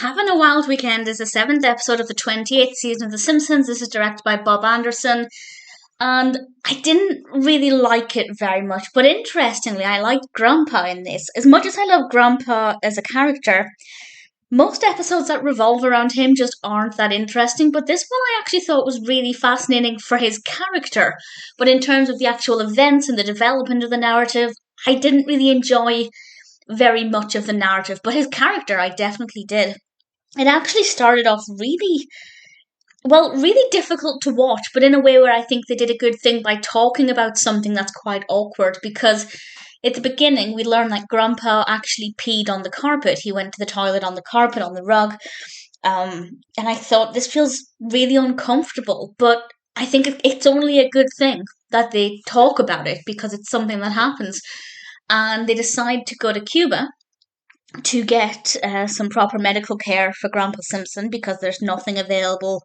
Having a Wild Weekend is the 7th episode of the 28th season of The Simpsons. This is directed by Bob Anderson, and I didn't really like it very much. But interestingly, I liked Grandpa in this. As much as I love Grandpa as a character, most episodes that revolve around him just aren't that interesting. But this one I actually thought was really fascinating for his character. But in terms of the actual events and the development of the narrative, I didn't really enjoy very much of the narrative. But his character, I definitely did. It actually started off really difficult to watch, but in a way where I think they did a good thing by talking about something that's quite awkward. Because at the beginning, we learn that Grandpa actually peed on the carpet. He went to the toilet on the carpet, on the rug. And I thought, this feels really uncomfortable, but I think it's only a good thing that they talk about it because it's something that happens. And they decide to go to Cuba to get some proper medical care for Grandpa Simpson because there's nothing available,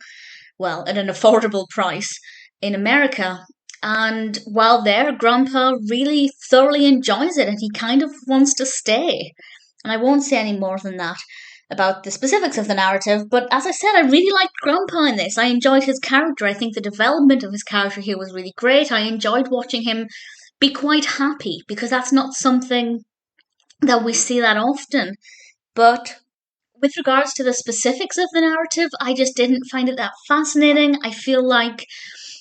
well, at an affordable price in America. And while there, Grandpa really thoroughly enjoys it and he kind of wants to stay. And I won't say any more than that about the specifics of the narrative, but as I said, I really liked Grandpa in this. I enjoyed his character. I think the development of his character here was really great. I enjoyed watching him be quite happy because that's not something that we see that often. But with regards to the specifics of the narrative, I just didn't find it that fascinating. I feel like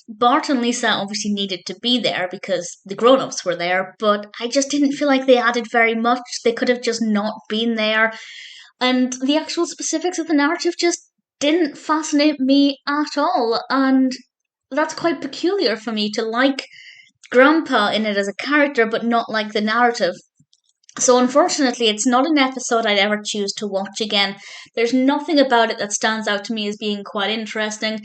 Bart and Lisa obviously needed to be there because the grown-ups were there, but I just didn't feel like they added very much. They could have just not been there. And the actual specifics of the narrative just didn't fascinate me at all. And that's quite peculiar for me to like Grandpa in it as a character, but not like the narrative. So unfortunately, it's not an episode I'd ever choose to watch again. There's nothing about it that stands out to me as being quite interesting.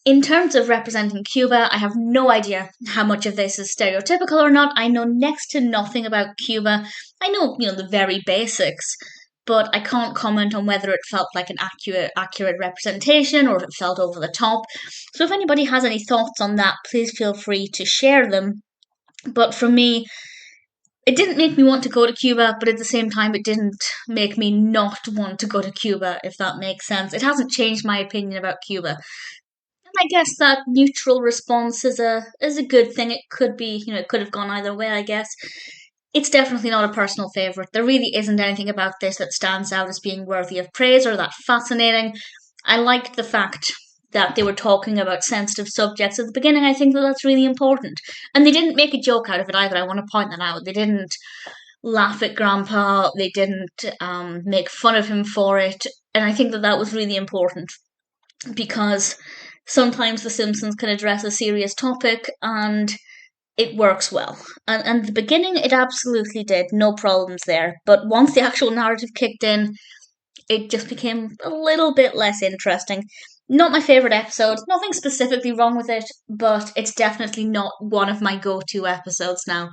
In terms of representing Cuba, I have no idea how much of this is stereotypical or not. I know next to nothing about Cuba. I know, the very basics, but I can't comment on whether it felt like an accurate representation or if it felt over the top. So if anybody has any thoughts on that, please feel free to share them. But for me, it didn't make me want to go to Cuba, but at the same time, it didn't make me not want to go to Cuba, if that makes sense. It hasn't changed my opinion about Cuba. And I guess that neutral response is a good thing. It could be, it could have gone either way, I guess. It's definitely not a personal favourite. There really isn't anything about this that stands out as being worthy of praise or that fascinating. I liked the fact that they were talking about sensitive subjects at the beginning. I think that that's really important. And they didn't make a joke out of it either. I want to point that out. They didn't laugh at Grandpa. They didn't make fun of him for it. And I think that that was really important because sometimes The Simpsons can address a serious topic and it works well. And at the beginning, it absolutely did. No problems there. But once the actual narrative kicked in, it just became a little bit less interesting. Not my favourite episode, nothing specifically wrong with it, but it's definitely not one of my go-to episodes now.